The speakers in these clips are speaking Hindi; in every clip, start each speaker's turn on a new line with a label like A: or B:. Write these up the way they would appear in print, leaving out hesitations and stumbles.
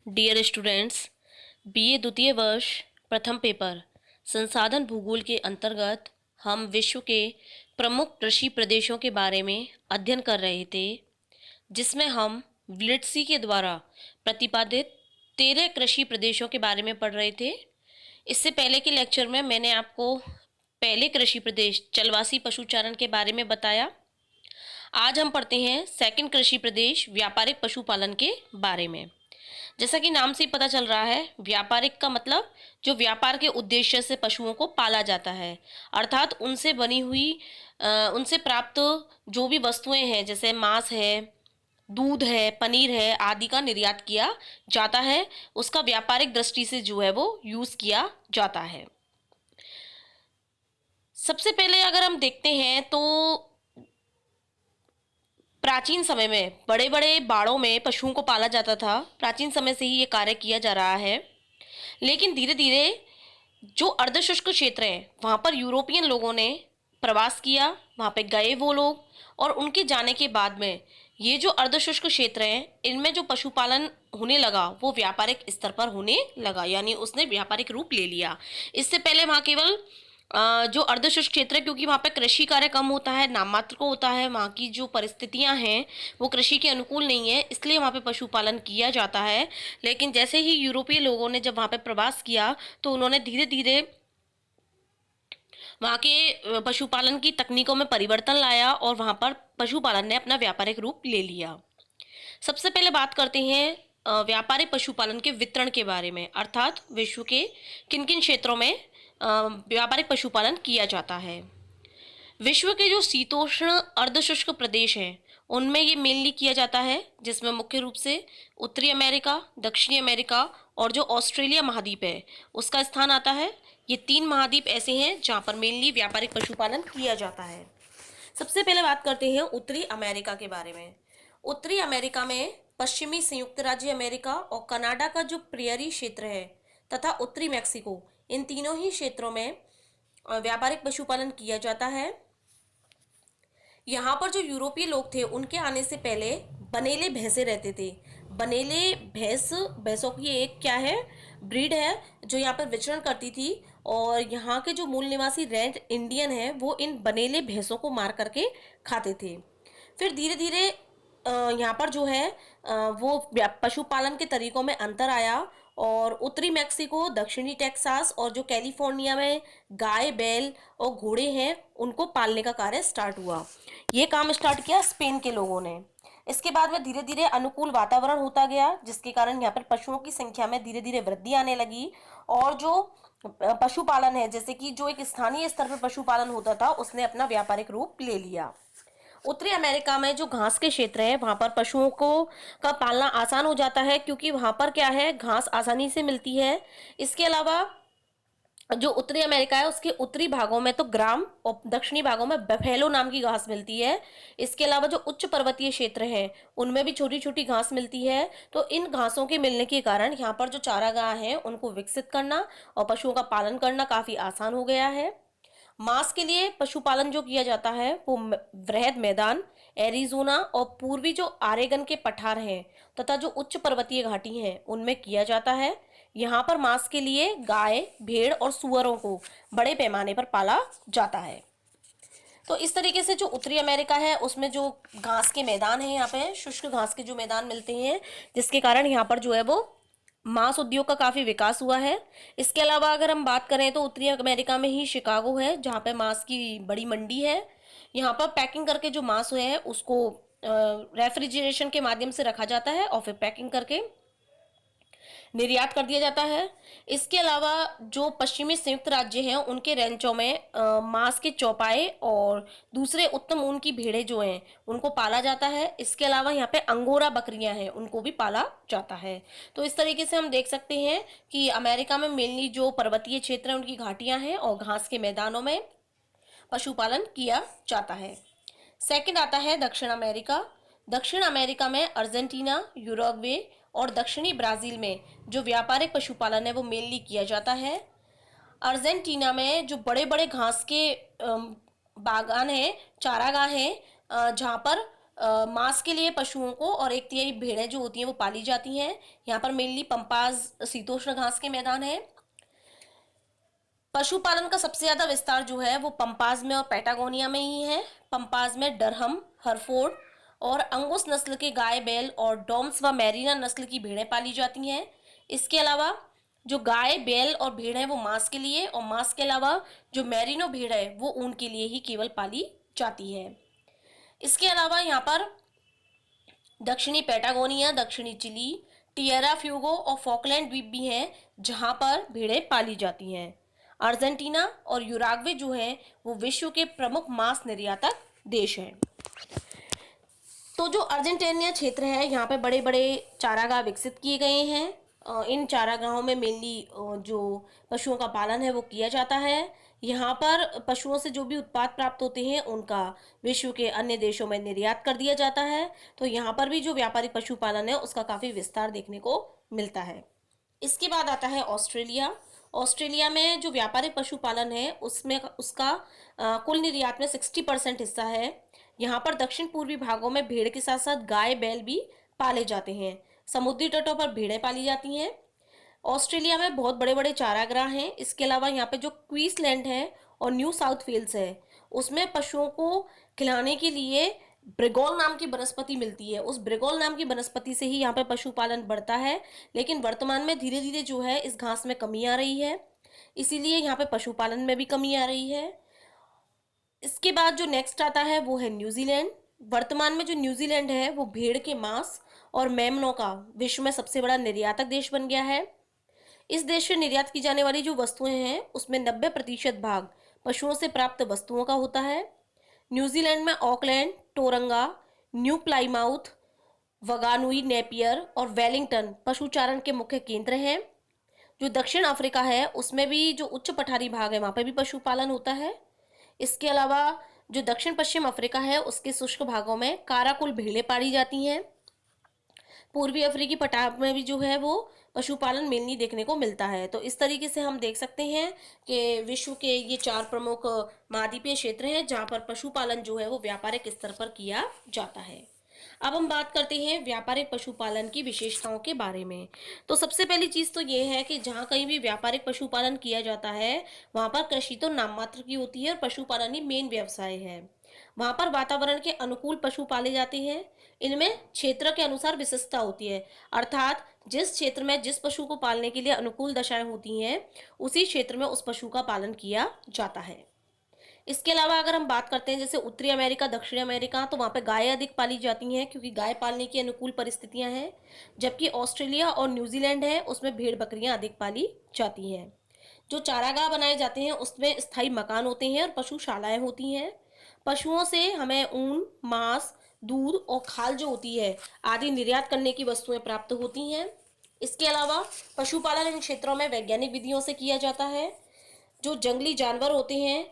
A: डियर स्टूडेंट्स, बीए द्वितीय वर्ष प्रथम पेपर संसाधन भूगोल के अंतर्गत हम विश्व के प्रमुख कृषि प्रदेशों के बारे में अध्ययन कर रहे थे, जिसमें हम व्लिट्सी के द्वारा प्रतिपादित 13 कृषि प्रदेशों के बारे में पढ़ रहे थे। इससे पहले के लेक्चर में मैंने आपको पहले कृषि प्रदेश चलवासी पशुचारण के बारे में बताया। आज हम पढ़ते हैं सेकंड कृषि प्रदेश व्यापारिक पशुपालन के बारे में। जैसा कि नाम से ही पता चल रहा है, व्यापारिक का मतलब जो व्यापार के उद्देश्य से पशुओं को पाला जाता है, अर्थात उनसे बनी हुई उनसे प्राप्त जो भी वस्तुएं हैं, जैसे मांस है, दूध है, पनीर है आदि का निर्यात किया जाता है। उसका व्यापारिक दृष्टि से जो है वो यूज किया जाता है। सबसे पहले अगर हम देखते हैं तो प्राचीन समय में बड़े बड़े बाड़ों में पशुओं को पाला जाता था। प्राचीन समय से ही ये कार्य किया जा रहा है, लेकिन धीरे धीरे जो अर्धशुष्क क्षेत्र है वहाँ पर यूरोपियन लोगों ने प्रवास किया, वहाँ पे गए वो लोग, और उनके जाने के बाद में ये जो अर्धशुष्क क्षेत्र हैं इनमें जो पशुपालन होने लगा वो व्यापारिक स्तर पर होने लगा, यानी उसने व्यापारिक रूप ले लिया। इससे पहले वहाँ केवल जो अर्धशुष्क क्षेत्र है, क्योंकि वहाँ पे कृषि कार्य कम होता है, नाम मात्र को होता है, वहाँ की जो परिस्थितियाँ हैं वो कृषि के अनुकूल नहीं है, इसलिए वहाँ पे पशुपालन किया जाता है। लेकिन जैसे ही यूरोपीय लोगों ने जब वहाँ पे प्रवास किया तो उन्होंने धीरे धीरे वहाँ के पशुपालन की तकनीकों में परिवर्तन लाया और वहाँ पर पशुपालन ने अपना व्यापारिक रूप ले लिया। सबसे पहले बात करते हैं व्यापारिक पशुपालन के वितरण के बारे में, अर्थात विश्व के किन किन क्षेत्रों में व्यापारिक पशुपालन किया जाता है। विश्व के जो शीतोष्ण अर्धशुष्क प्रदेश हैं उनमें ये मेनली किया जाता है, जिसमें मुख्य रूप से उत्तरी अमेरिका, दक्षिणी अमेरिका और जो ऑस्ट्रेलिया महाद्वीप है उसका स्थान आता है। ये 3 महाद्वीप ऐसे हैं जहाँ पर मेनली व्यापारिक पशुपालन किया जाता है। सबसे पहले बात करते हैं उत्तरी अमेरिका के बारे में। उत्तरी अमेरिका में पश्चिमी संयुक्त राज्य अमेरिका और कनाडा का जो प्रियरी क्षेत्र है तथा उत्तरी मैक्सिको, इन तीनों ही क्षेत्रों में व्यापारिक पशुपालन किया जाता है। यहाँ पर जो यूरोपीय लोग थे उनके आने से पहले बनेले भैंसे रहते थे। बनेले भैंसों की एक क्या है, ब्रीड है जो यहाँ पर विचरण करती थी, और यहाँ के जो मूल निवासी रेड इंडियन है वो इन बनेले भैंसों को मार करके खाते थे। फिर धीरे धीरे यहाँ पर जो है वो पशुपालन के तरीकों में अंतर आया, और उत्तरी मैक्सिको, दक्षिणी टेक्सास और जो कैलिफोर्निया में गाय, बैल और घोड़े हैं उनको पालने का कार्य स्टार्ट हुआ। ये काम स्टार्ट किया स्पेन के लोगों ने। इसके बाद में धीरे धीरे अनुकूल वातावरण होता गया, जिसके कारण यहाँ पर पशुओं की संख्या में धीरे धीरे वृद्धि आने लगी, और जो पशुपालन है, जैसे कि जो एक स्थानीय स्तर पर पशुपालन होता था उसने अपना व्यापारिक रूप ले लिया। उत्तरी अमेरिका में जो घास के क्षेत्र है वहाँ पर पशुओं को का पालना आसान हो जाता है, क्योंकि वहाँ पर क्या है, घास आसानी से मिलती है। इसके अलावा जो उत्तरी अमेरिका है उसके उत्तरी भागों में तो ग्राम और दक्षिणी भागों में बफेलो नाम की घास मिलती है। इसके अलावा जो उच्च पर्वतीय क्षेत्र हैं उनमें भी छोटी छोटी घास मिलती है। तो इन घासों के मिलने के कारण यहाँ पर जो चारागाह हैं उनको विकसित करना और पशुओं का पालन करना काफी आसान हो गया है। मांस के लिए पशुपालन जो किया जाता है वो वृहद मैदान, एरिजोना और पूर्वी जो आरेगन के पठार हैं तथा जो उच्च पर्वतीय घाटी हैं उनमें किया जाता है। यहाँ पर मांस के लिए गाय, भेड़ और सुअरों को बड़े पैमाने पर पाला जाता है। तो इस तरीके से जो उत्तरी अमेरिका है उसमें जो घास के मैदान है, यहाँ पे शुष्क घास के जो मैदान मिलते हैं, जिसके कारण यहाँ पर जो है वो मांस उद्योग का काफी विकास हुआ है। इसके अलावा अगर हम बात करें तो उत्तरी अमेरिका में ही शिकागो है जहाँ पे मांस की बड़ी मंडी है। यहाँ पर पैकिंग करके जो मांस हुए हैं उसको रेफ्रिजरेशन के माध्यम से रखा जाता है और फिर पैकिंग करके निर्यात कर दिया जाता है। इसके अलावा जो पश्चिमी संयुक्त राज्य हैं उनके रेंचों में मांस के चौपाए और दूसरे उत्तम ऊन की भेड़ें जो हैं उनको पाला जाता है। इसके अलावा यहाँ पे अंगोरा बकरियां हैं उनको भी पाला जाता है। तो इस तरीके से हम देख सकते हैं कि अमेरिका में मेनली जो पर्वतीय क्षेत्र है उनकी घाटियां हैं और घास के मैदानों में पशुपालन किया जाता है। सेकंड आता है दक्षिण अमेरिका। दक्षिण अमेरिका में अर्जेंटीना, यूरुग्वे और दक्षिणी ब्राजील में जो व्यापारिक पशुपालन है वो मेनली किया जाता है। अर्जेंटीना में जो बड़े बड़े घास के बागान हैं, चारागाह हैं, जहाँ पर मांस के लिए पशुओं को, और 1/3 भेड़ें जो होती हैं वो पाली जाती हैं। यहाँ पर मेनली पंपाज शीतोष्ण घास के मैदान है। पशुपालन का सबसे ज्यादा विस्तार जो है वो पंपाज में और पैटागोनिया में ही है। पंपाज में डरहम, हरफोर्ड और अंगुस नस्ल के गाय बैल और डॉम्स व मैरिना नस्ल की भेड़ें पाली जाती हैं। इसके अलावा जो गाय बैल और भेड़ है वो मांस के लिए, और मांस के अलावा जो मैरिनो भेड़ है वो ऊन के लिए ही केवल पाली जाती है। इसके अलावा यहाँ पर दक्षिणी पैटागोनिया, दक्षिणी चिली, टिएरा फ्यूगो और फॉकलैंड द्वीप भी हैं जहां पर भेड़ें पाली जाती हैं। अर्जेंटीना और यूराग्वे जो है वो विश्व के प्रमुख मांस निर्यातक देश हैं। तो जो अर्जेंटीनिया क्षेत्र है यहाँ पे बड़े बड़े चारागाह विकसित किए गए हैं। इन चारागाहों में मेनली जो पशुओं का पालन है वो किया जाता है। यहाँ पर पशुओं से जो भी उत्पाद प्राप्त होते हैं उनका विश्व के अन्य देशों में निर्यात कर दिया जाता है। तो यहाँ पर भी जो व्यापारिक पशुपालन है उसका काफ़ी विस्तार देखने को मिलता है। इसके बाद आता है ऑस्ट्रेलिया। ऑस्ट्रेलिया में जो व्यापारिक पशुपालन है उसमें उसका कुल निर्यात में 60% हिस्सा है। यहाँ पर दक्षिण पूर्वी भागों में भेड़ के साथ साथ गाय बैल भी पाले जाते हैं। समुद्री तटों पर भेड़ें पाली जाती हैं। ऑस्ट्रेलिया में बहुत बड़े बड़े चारागाह हैं। इसके अलावा यहाँ पे जो क्वींसलैंड है और न्यू साउथ वेल्स है उसमें पशुओं को खिलाने के लिए ब्रिगोल नाम की वनस्पति मिलती है। उस ब्रिगोल नाम की वनस्पति से ही यहाँ पे पशुपालन बढ़ता है। लेकिन वर्तमान में धीरे धीरे जो है इस घास में कमी आ रही है, इसीलिए यहाँ पे पशुपालन में भी कमी आ रही है। इसके बाद जो नेक्स्ट आता है वो है न्यूजीलैंड। वर्तमान में जो न्यूजीलैंड है वो भेड़ के मांस और मेमनों का विश्व में सबसे बड़ा निर्यातक देश बन गया है। इस देश से निर्यात की जाने वाली जो वस्तुएं हैं उसमें 90% भाग पशुओं से प्राप्त वस्तुओं का होता है। न्यूजीलैंड में Auckland, Tauranga, New Plymouth, Whanganui, Napier और वेलिंगटन पशुचारण के मुख्य केंद्र हैं। जो दक्षिण अफ्रीका है उसमें भी जो उच्च पठारी भाग है वहाँ पे भी पशुपालन होता है। इसके अलावा जो दक्षिण पश्चिम अफ्रीका है उसके शुष्क भागों में काराकुल भेड़ें पाली जाती हैं। पूर्वी अफ्रीकी पठार में भी जो है वो पशुपालन मेनली देखने को मिलता है। तो इस तरीके से हम देख सकते हैं कि विश्व के ये 4 प्रमुख महाद्वीपीय क्षेत्र हैं जहाँ पर पशुपालन जो है वो व्यापारिक स्तर पर किया जाता है। अब हम बात करते हैं व्यापारिक पशुपालन की विशेषताओं के बारे में। तो सबसे पहली चीज़ तो ये है कि जहाँ कहीं भी व्यापारिक पशुपालन किया जाता है वहाँ पर कृषि तो नाम मात्र की होती है और पशुपालन ही मेन व्यवसाय है। वहाँ पर वातावरण के अनुकूल पशु पाले जाते हैं। इनमें क्षेत्र के अनुसार विशिष्टता होती है, अर्थात जिस क्षेत्र में जिस पशु को पालने के लिए अनुकूल दशाएं होती हैं उसी क्षेत्र में उस पशु का पालन किया जाता है। इसके अलावा अगर हम बात करते हैं जैसे उत्तरी अमेरिका, दक्षिण अमेरिका, तो वहाँ पे गायें अधिक पाली जाती हैं क्योंकि गाय पालने की अनुकूल परिस्थितियां हैं। जबकि ऑस्ट्रेलिया और न्यूजीलैंड है उसमें भेड़ बकरियां अधिक पाली जाती हैं। जो चारागाह बनाए जाते हैं उसमें स्थायी मकान होते हैं और पशुशालाएं होती हैं। पशुओं से हमें ऊन, मांस, दूध और खाल जो होती है आदि निर्यात करने की वस्तुएं प्राप्त होती हैं। इसके अलावा पशुपालन इन क्षेत्रों में वैज्ञानिक विधियों से किया जाता है। जो जंगली जानवर होते हैं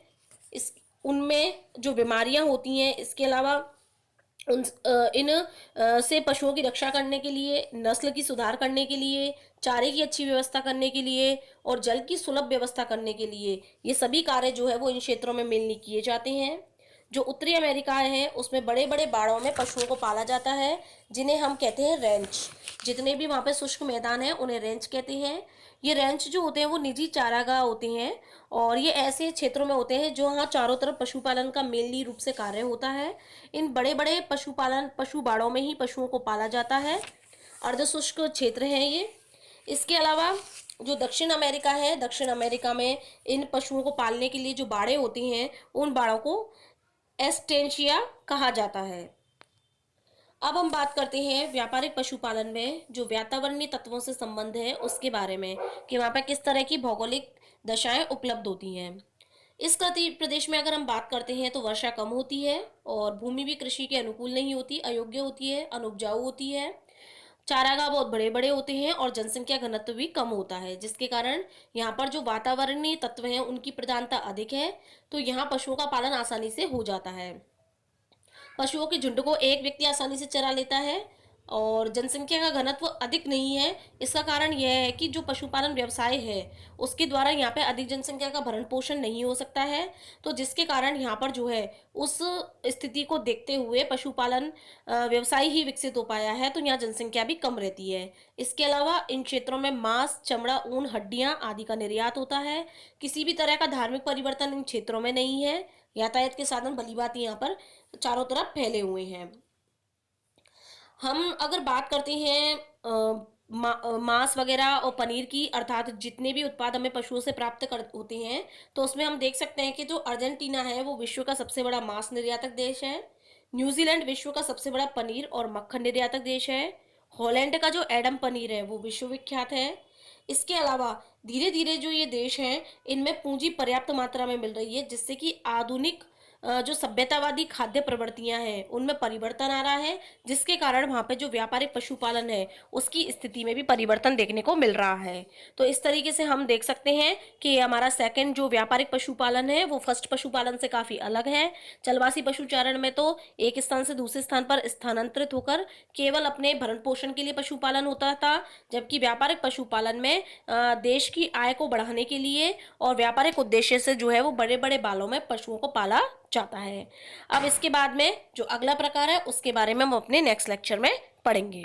A: इस उनमें जो बीमारियां होती हैं, इसके अलावा उन इन से पशुओं की रक्षा करने के लिए, नस्ल की सुधार करने के लिए, चारे की अच्छी व्यवस्था करने के लिए और जल की सुलभ व्यवस्था करने के लिए ये सभी कार्य जो है वो इन क्षेत्रों में मेनली किए जाते हैं। जो उत्तरी अमेरिका है उसमें बड़े बड़े बाड़ों में पशुओं को पाला जाता है जिन्हें हम कहते हैं रेंच। जितने भी वहाँ पे शुष्क मैदान है उन्हें रेंच कहते हैं। ये रेंच जो होते हैं वो निजी चारागाह होते हैं और ये ऐसे क्षेत्रों में होते हैं जो हाँ चारों तरफ पशुपालन का मेनली रूप से कार्य होता है। इन बड़े बड़े पशु बाड़ों में ही पशुओं को पाला जाता है। अर्धशुष्क क्षेत्र हैं ये। इसके अलावा जो दक्षिण अमेरिका है, दक्षिण अमेरिका में इन पशुओं को पालने के लिए जो बाड़े होती हैं उन बाड़ों को एस्टेंशिया कहा जाता है। अब हम बात करते हैं व्यापारिक पशुपालन में जो वातावरणीय तत्वों से संबंध है उसके बारे में कि वहाँ पर किस तरह की भौगोलिक दशाएं उपलब्ध होती हैं। इस प्रदेश में अगर हम बात करते हैं तो वर्षा कम होती है और भूमि भी कृषि के अनुकूल नहीं होती, अयोग्य होती है, अनुपजाऊ होती है। चारागाह बहुत बड़े बड़े होते हैं और जनसंख्या घनत्व भी कम होता है जिसके कारण यहाँ पर जो वातावरणीय तत्व हैं उनकी प्रधानता अधिक है। तो यहाँ पशुओं का पालन आसानी से हो जाता है। पशुओं के झुंड को एक व्यक्ति आसानी से चरा लेता है और जनसंख्या का घनत्व अधिक नहीं है। इसका कारण यह है कि जो पशुपालन व्यवसाय है उसके द्वारा यहाँ पे अधिक जनसंख्या का भरण पोषण नहीं हो सकता है, तो जिसके कारण यहाँ पर जो है उस स्थिति को देखते हुए पशुपालन व्यवसाय ही विकसित हो पाया है, तो यहाँ जनसंख्या भी कम रहती है। इसके अलावा इन क्षेत्रों में मांस, चमड़ा, ऊन, हड्डियां आदि का निर्यात होता है। किसी भी तरह का धार्मिक परिवर्तन इन क्षेत्रों में नहीं है। यातायात के साधन भली भांति यहाँ पर चारों तरफ फैले हुए हैं। हम अगर बात करते हैं मांस वगैरह और पनीर की, अर्थात जितने भी उत्पाद हमें पशुओं से प्राप्त कर होते हैं, तो उसमें हम देख सकते हैं कि जो अर्जेंटीना है वो विश्व का सबसे बड़ा मांस निर्यातक देश है। न्यूजीलैंड विश्व का सबसे बड़ा पनीर और मक्खन निर्यातक देश है। हॉलैंड का जो एडम पनीर है वो विश्व विख्यात है। इसके अलावा धीरे धीरे जो ये देश हैं इनमें पूंजी पर्याप्त मात्रा में मिल रही है, जिससे कि आधुनिक जो सभ्यतावादी खाद्य प्रवृत्तियां हैं उनमें परिवर्तन आ रहा है, जिसके कारण वहाँ पे जो व्यापारिक पशुपालन है उसकी स्थिति में भी परिवर्तन देखने को मिल रहा है। तो इस तरीके से हम देख सकते हैं कि हमारा सेकंड जो व्यापारिक पशुपालन है वो फर्स्ट पशुपालन से काफ़ी अलग है। चलवासी पशुचारण में तो एक स्थान से दूसरे स्थान पर स्थानांतरित होकर केवल अपने भरण पोषण के लिए पशुपालन होता था, जबकि व्यापारिक पशुपालन में देश की आय को बढ़ाने के लिए और व्यापारिक उद्देश्य से जो है वो बड़े बड़े बालों में पशुओं को पाला जाता है। अब इसके बाद में जो अगला प्रकार है उसके बारे में हम अपने नेक्स्ट लेक्चर में पढ़ेंगे।